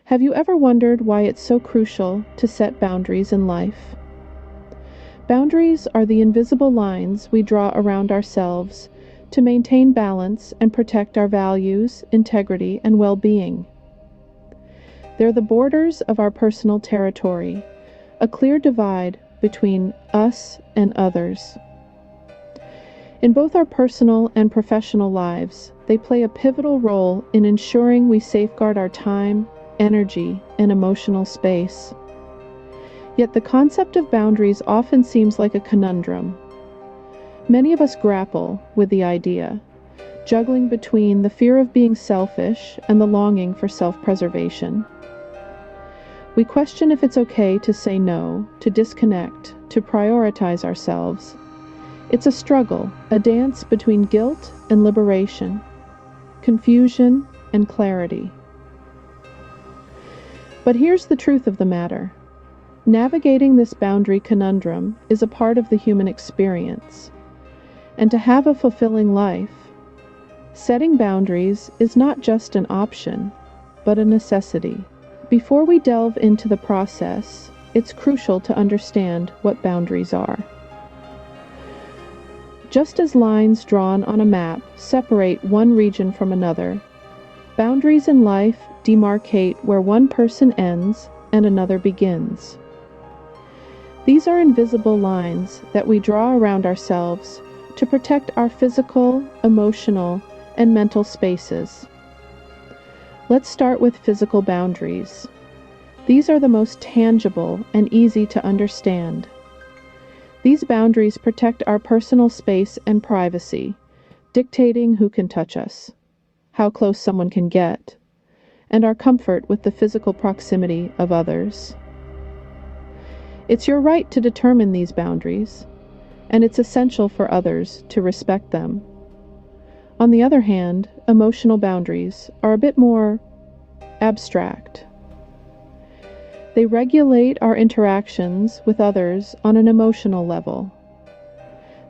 Have you ever wondered why it's so crucial to set boundaries in life? Boundaries are the invisible lines we draw around ourselves to maintain balance and protect our values, integrity, and well-being. They're the borders of our personal territory, a clear divide between us and others. In both our personal and professional lives, they play a pivotal role in ensuring we safeguard our time, energy, and emotional space. Yet the concept of boundaries often seems like a conundrum. Many of us grapple with the idea, juggling between the fear of being selfish and the longing for self-preservation. We question if it's okay to say no, to disconnect, to prioritize ourselves. It's a struggle, a dance between guilt and liberation, confusion and clarity. But here's the truth of the matter. Navigating this boundary conundrum is a part of the human experience. And to have a fulfilling life, setting boundaries is not just an option, but a necessity. Before we delve into the process, it's crucial to understand what boundaries are. Just as lines drawn on a map separate one region from another, boundaries in life demarcate where one person ends and another begins. These are invisible lines that we draw around ourselves to protect our physical, emotional, and mental spaces. Let's start with physical boundaries. These are the most tangible and easy to understand. These boundaries protect our personal space and privacy, dictating who can touch us, how close someone can get, and our comfort with the physical proximity of others. It's your right to determine these boundaries, and it's essential for others to respect them. On the other hand, emotional boundaries are a bit more abstract. They regulate our interactions with others on an emotional level.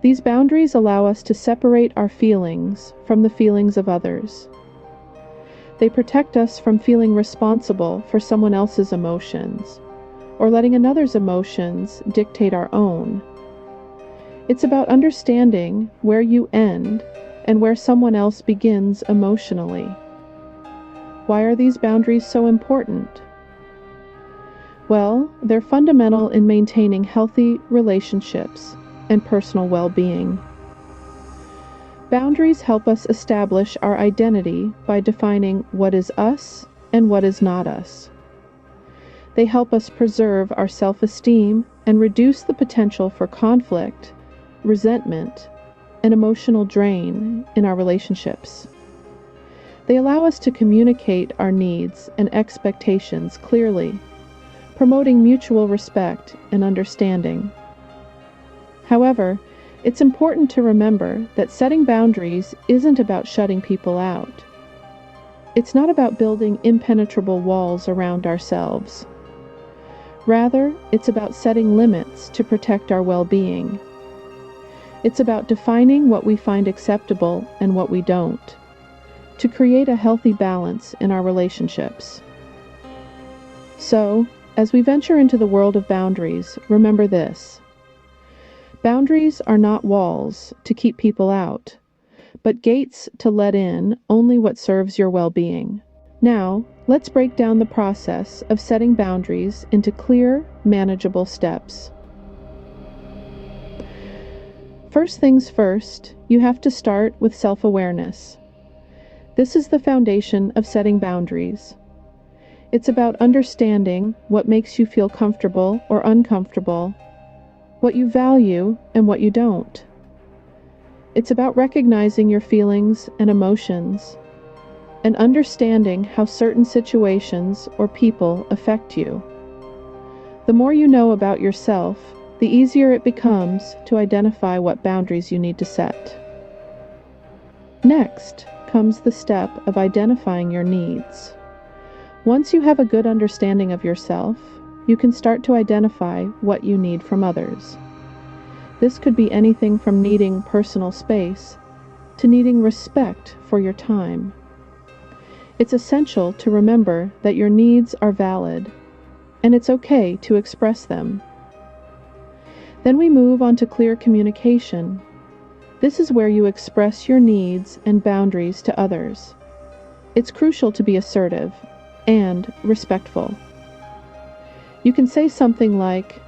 These boundaries allow us to separate our feelings from the feelings of others. They protect us from feeling responsible for someone else's emotions, or letting another's emotions dictate our own. It's about understanding where you end and where someone else begins emotionally. Why are these boundaries so important? Well, they're fundamental in maintaining healthy relationships and personal well-being. Boundaries help us establish our identity by defining what is us and what is not us. They help us preserve our self-esteem and reduce the potential for conflict, resentment, and emotional drain in our relationships. They allow us to communicate our needs and expectations clearly, promoting mutual respect and understanding. However, it's important to remember that setting boundaries isn't about shutting people out. It's not about building impenetrable walls around ourselves. Rather, it's about setting limits to protect our well-being. It's about defining what we find acceptable and what we don't, to create a healthy balance in our relationships. So, as we venture into the world of boundaries, remember this. Boundaries are not walls to keep people out, but gates to let in only what serves your well-being. Now, let's break down the process of setting boundaries into clear, manageable steps. First things first, you have to start with self-awareness. This is the foundation of setting boundaries. It's about understanding what makes you feel comfortable or uncomfortable, what you value and what you don't. It's about recognizing your feelings and emotions, and understanding how certain situations or people affect you. The more you know about yourself, the easier it becomes to identify what boundaries you need to set. Next comes the step of identifying your needs. Once you have a good understanding of yourself, you can start to identify what you need from others. This could be anything from needing personal space to needing respect for your time. It's essential to remember that your needs are valid, and it's okay to express them. Then we move on to clear communication. This is where you express your needs and boundaries to others. It's crucial to be assertive and respectful. You can say something like,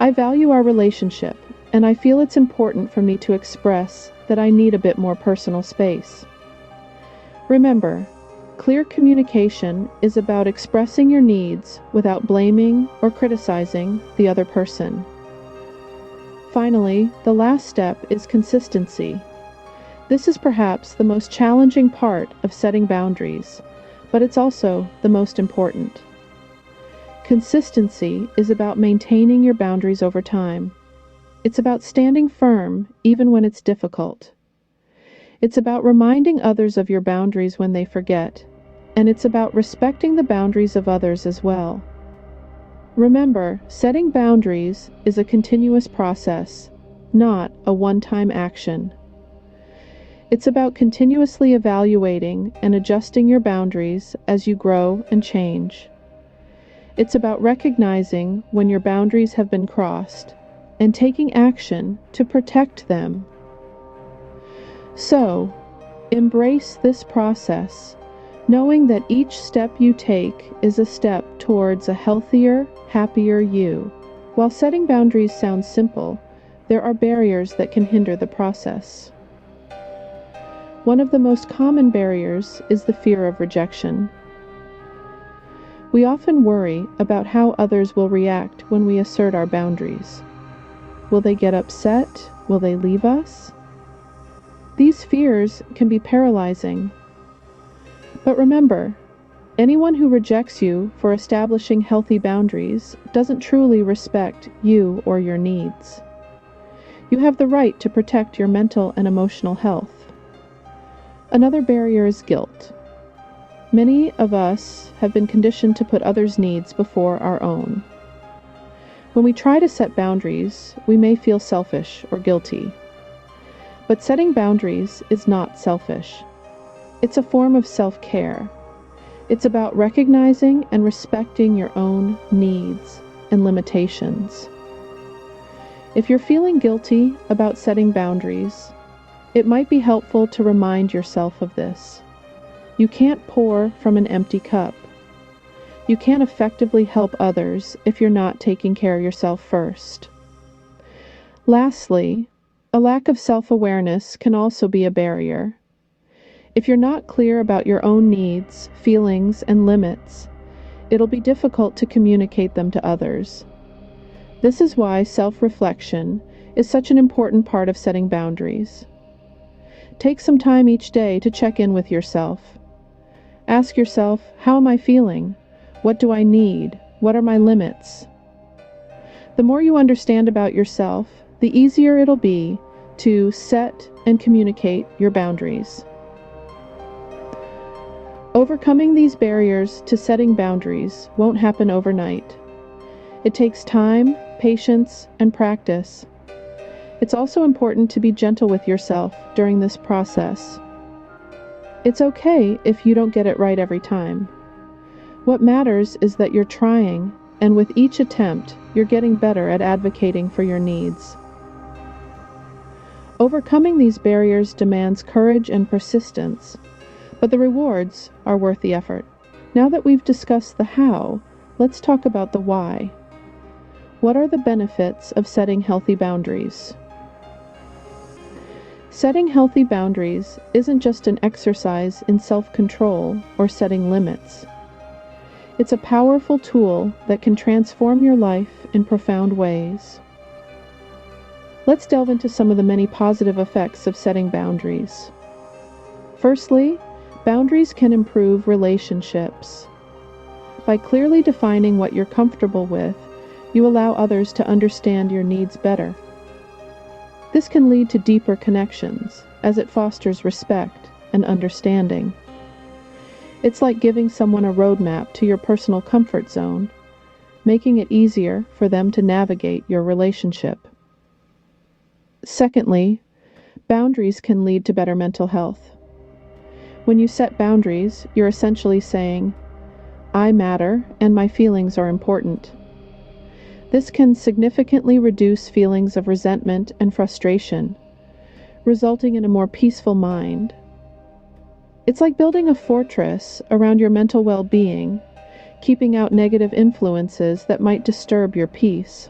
"I value our relationship, and I feel it's important for me to express that I need a bit more personal space." Remember, clear communication is about expressing your needs without blaming or criticizing the other person. Finally, the last step is consistency. This is perhaps the most challenging part of setting boundaries, but it's also the most important. Consistency is about maintaining your boundaries over time. It's about standing firm even when it's difficult. It's about reminding others of your boundaries when they forget, and it's about respecting the boundaries of others as well. Remember, setting boundaries is a continuous process, not a one-time action. It's about continuously evaluating and adjusting your boundaries as you grow and change. It's about recognizing when your boundaries have been crossed and taking action to protect them. So, embrace this process, knowing that each step you take is a step towards a healthier, happier you. While setting boundaries sounds simple, there are barriers that can hinder the process. One of the most common barriers is the fear of rejection. We often worry about how others will react when we assert our boundaries. Will they get upset? Will they leave us? These fears can be paralyzing. But remember, anyone who rejects you for establishing healthy boundaries doesn't truly respect you or your needs. You have the right to protect your mental and emotional health. Another barrier is guilt. Many of us have been conditioned to put others' needs before our own. When we try to set boundaries, we may feel selfish or guilty. But setting boundaries is not selfish. It's a form of self-care. It's about recognizing and respecting your own needs and limitations. If you're feeling guilty about setting boundaries, it might be helpful to remind yourself of this. You can't pour from an empty cup. You can't effectively help others if you're not taking care of yourself first. Lastly, a lack of self-awareness can also be a barrier. If you're not clear about your own needs, feelings, and limits, it'll be difficult to communicate them to others. This is why self-reflection is such an important part of setting boundaries. Take some time each day to check in with yourself. Ask yourself, how am I feeling? What do I need? What are my limits? The more you understand about yourself, the easier it'll be to set and communicate your boundaries. Overcoming these barriers to setting boundaries won't happen overnight. It takes time, patience, and practice. It's also important to be gentle with yourself during this process. It's okay if you don't get it right every time. What matters is that you're trying, and with each attempt, you're getting better at advocating for your needs. Overcoming these barriers demands courage and persistence, but the rewards are worth the effort. Now that we've discussed the how, let's talk about the why. What are the benefits of setting healthy boundaries? Setting healthy boundaries isn't just an exercise in self-control or setting limits. It's a powerful tool that can transform your life in profound ways. Let's delve into some of the many positive effects of setting boundaries. Firstly, boundaries can improve relationships. By clearly defining what you're comfortable with, you allow others to understand your needs better. This can lead to deeper connections, as it fosters respect and understanding. It's like giving someone a roadmap to your personal comfort zone, making it easier for them to navigate your relationship. Secondly, boundaries can lead to better mental health. When you set boundaries, you're essentially saying, I matter and my feelings are important. This can significantly reduce feelings of resentment and frustration, resulting in a more peaceful mind. It's like building a fortress around your mental well-being, keeping out negative influences that might disturb your peace.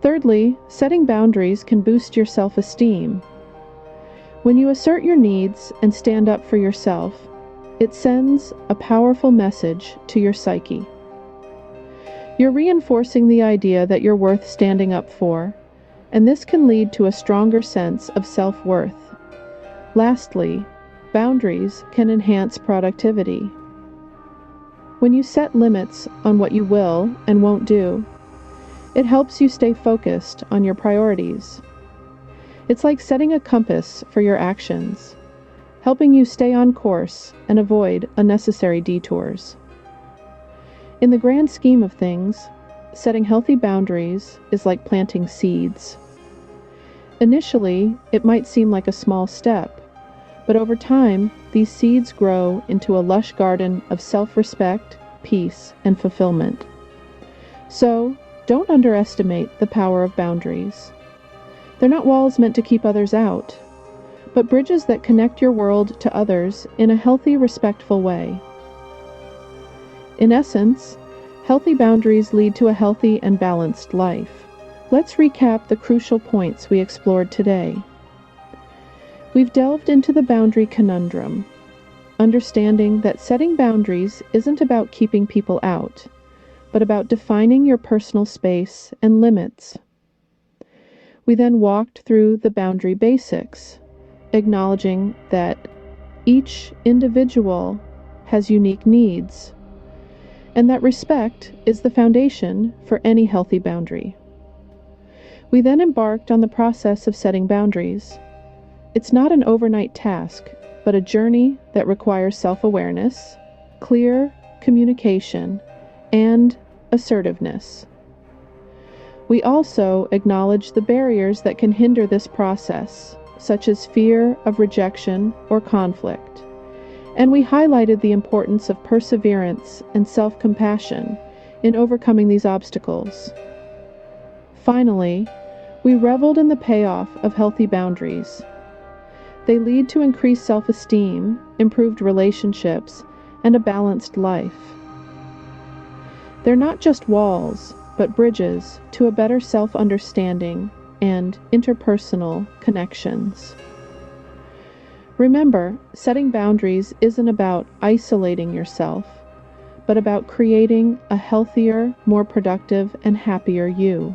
Thirdly, setting boundaries can boost your self-esteem. When you assert your needs and stand up for yourself, it sends a powerful message to your psyche. You're reinforcing the idea that you're worth standing up for, and this can lead to a stronger sense of self-worth. Lastly, boundaries can enhance productivity. When you set limits on what you will and won't do, it helps you stay focused on your priorities. It's like setting a compass for your actions, helping you stay on course and avoid unnecessary detours. In the grand scheme of things, setting healthy boundaries is like planting seeds. Initially, it might seem like a small step, but over time, these seeds grow into a lush garden of self-respect, peace, and fulfillment. So, don't underestimate the power of boundaries. They're not walls meant to keep others out, but bridges that connect your world to others in a healthy, respectful way. In essence, healthy boundaries lead to a healthy and balanced life. Let's recap the crucial points we explored today. We've delved into the boundary conundrum, understanding that setting boundaries isn't about keeping people out, but about defining your personal space and limits. We then walked through the boundary basics, acknowledging that each individual has unique needs, and that respect is the foundation for any healthy boundary. We then embarked on the process of setting boundaries. It's not an overnight task, but a journey that requires self-awareness, clear communication, and assertiveness. We also acknowledge the barriers that can hinder this process, such as fear of rejection or conflict. And we highlighted the importance of perseverance and self-compassion in overcoming these obstacles. Finally, we reveled in the payoff of healthy boundaries. They lead to increased self-esteem, improved relationships, and a balanced life. They're not just walls, but bridges to a better self-understanding and interpersonal connections. Remember, setting boundaries isn't about isolating yourself, but about creating a healthier, more productive, and happier you.